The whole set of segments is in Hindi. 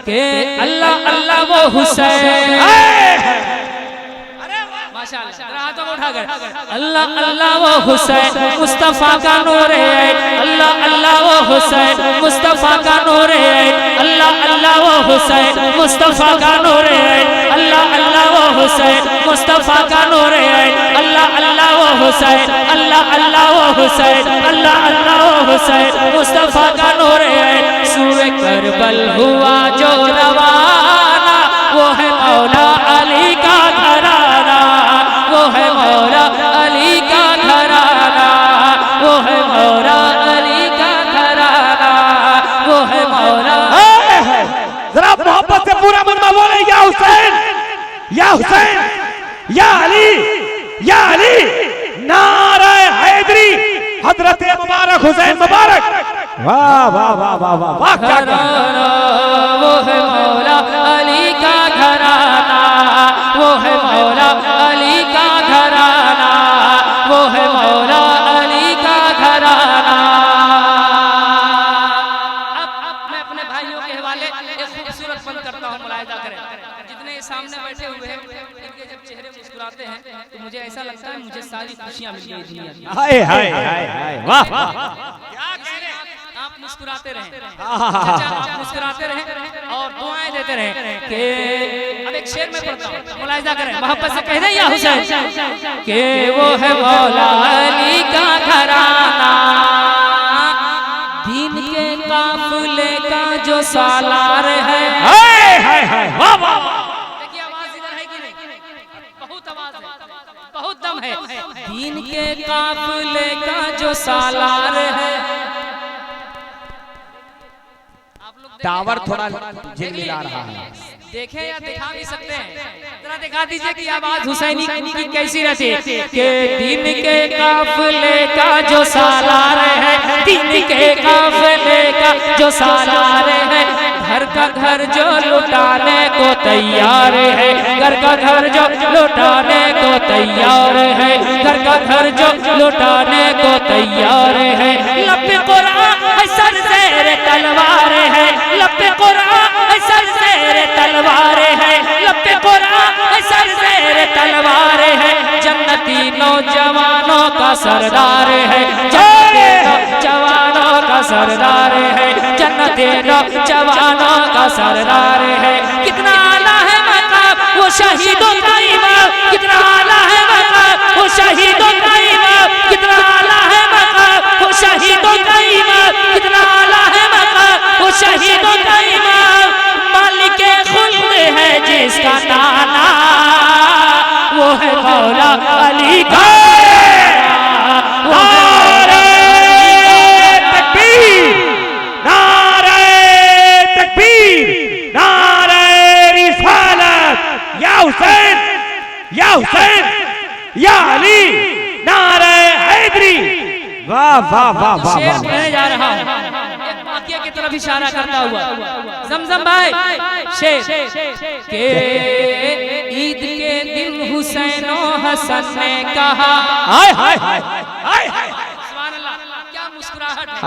के अल्लाह अल्लाह वो हुसैन, माशाअल्लाह हाथों को उठाकर अल्लाह अल्लाह वो हुसैन मुस्तफा का नूर है, अल्लाह अल्लाह वो हुसैन मुस्तफा का नूर है, अल्लाह अल्लाह वो हुसैन मुस्तफा का नूर है, अल्लाह अल्लाह वो हुसैन मुस्तफा का नूर है, अल्लाह अल्लाह वो हुसैन, अल्लाह अल्लाह वो हुसैन, अल्लाह अल्लाह वो हुसैन मुस्तफा का नूर है। सूए करबल हुआ जो रवाना वो है मौला अली का घराना, वो है मौला अली का घराना, वो है मौला अली का घराना, वो है मौला। जरा मोहब्बत से पूरा मनमा बोले या हुसैन या हुसैन या अली या अली, नारे हैदरी हजरत मुबारक हुसैन मुबारक। वाह वाह वाह वाह वाह वाह, क्या घराना वो है मौला अली का घराना, वो है मौला अली का घराना, वो है मौला अली का घराना। अब मैं अपने भाइयों के हवाले एक खूबसूरत पल करता हूँ, मुलाहिजा करें। जितने सामने बैठे हुए हैं इनके जब चेहरे मुस्कुराते हैं तो मुझे ऐसा लगता है मुझे सारी खुशियाँ मिल गई दुनिया की। हाय हाय हाय हाय, वाह वाह, आप मुस्कुराते रहें, चाचा आप मुस्कुराते रहें और दुआएं देते रहें। कि अब एक शेर में पढ़ता हूं, मुलाहिजा करें, मोहब्बत से कह दें या हुसैन कि वो है मौला अली का घराना, दीन के काफिले का जो सालार है। हाय हाय हाय, वाह वाह। देखिए आवाज इधर है कि नहीं, बहुत आवाज है, बहुत दम है। दीन के काफिले का जो सालार है। टावर थोड़ा झिलमिला रहा है, देखें या दिखा भी सकते हैं, जरा दिखा दीजिए कि आवाज हुसैनी की कैसी रहती है। कि दीन के काफिले का जो सालार है, दीन के काफिले का जो सालार है, घर का घर जो लुटाने को तैयार है, घर का घर जो लुटाने को तैयार है, घर का घर जो लुटाने को तैयार है। लपे कुरान सर ज़ेर तलवार है, लपे कुरान सर ज़ेर तलवार है, लपे कुरान सर ज़ेर तलवार है। जन्नती नौजवानों का सरदार है, जन्नती नौजवानों का सरदार है, जन्नती नौजवानों का सरदार है। कितना आला है मकाम वो शहीदों का इमाम, कितना आला है मकाम वो शहीदों का इमाम, कितना आला है मकाम वो शहीदों का इमाम, कितना आला है मकाम वो शहीदों का इमाम। मालिक खुल्द है जिसका नाना, वो है मौला अली का। नारे तकबीर, नारे तकबीर, नारे रिसालत, या हुसैन या हुसैन या अली, नारे हैदरी। वाह वाह वाह वाह, शेर कहने जा रहा हूँ एक वाक़िया की तरफ इशारा करता हुआ। जमजम भाई शेर के ईद के दिन हुसैन और हसन ने कहा, हाय हाय हाय हाय हाय, सुभान अल्लाह, क्या मुस्कुराहट है,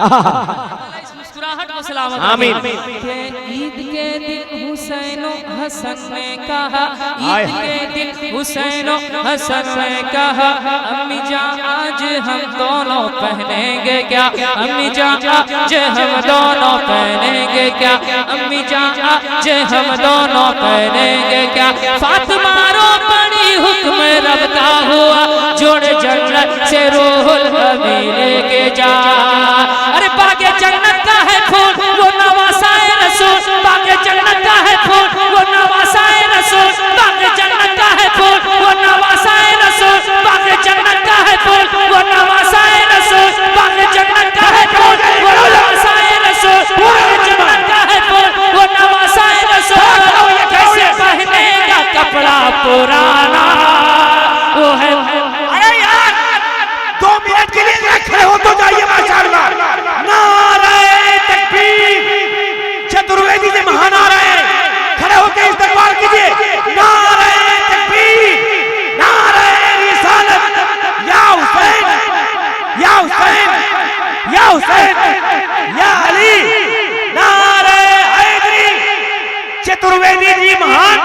इस मुस्कुराहट को सलामत आमीन। के ईद के दिन हुसैन और हसन ने कहा, ईद के दिन हुसैन और हसन ने कहा, अम्मी जान आज हम दोनों पहनेंगे क्या, अम्मी जान आज हम दोनों पहनेंगे क्या, अम्मी जान आज हम दोनों पहनेंगे क्या। फातिमा रो पड़ी हुक्म रब का हुआ, जोड़ जन्नत से रूहुल अमी लेके जा। अरे बागे जन्नत का है खून वो नवासाए रसूल, बागे जन्नत का है खून वो नवासाए रसूल, बागे जन्नत का है खून वो नवासाए रसूल, बागे जन्नत का है खून वो नवासाए रसूल, बागे जन्नत का है खून वो नवासाए रसूल, बागे जन्नत का है खून वो नवासाए रसूल। कैसे पहनेगा कपड़ा पुराना, वो है। अरे यार 2 मिनट के लिए खड़े हो तो जाइए, माशाअल्लाह। नारे तकबीर, चतुर्वेदी से महान आ रहे हैं, खड़े होकर इस्तकबाल कीजिए। नारे तकबीर, नारे रिसालत, या हुसैन या हुसैन या हुसैन या अली, नारे हैदरी, चतुर्वेदी जी महान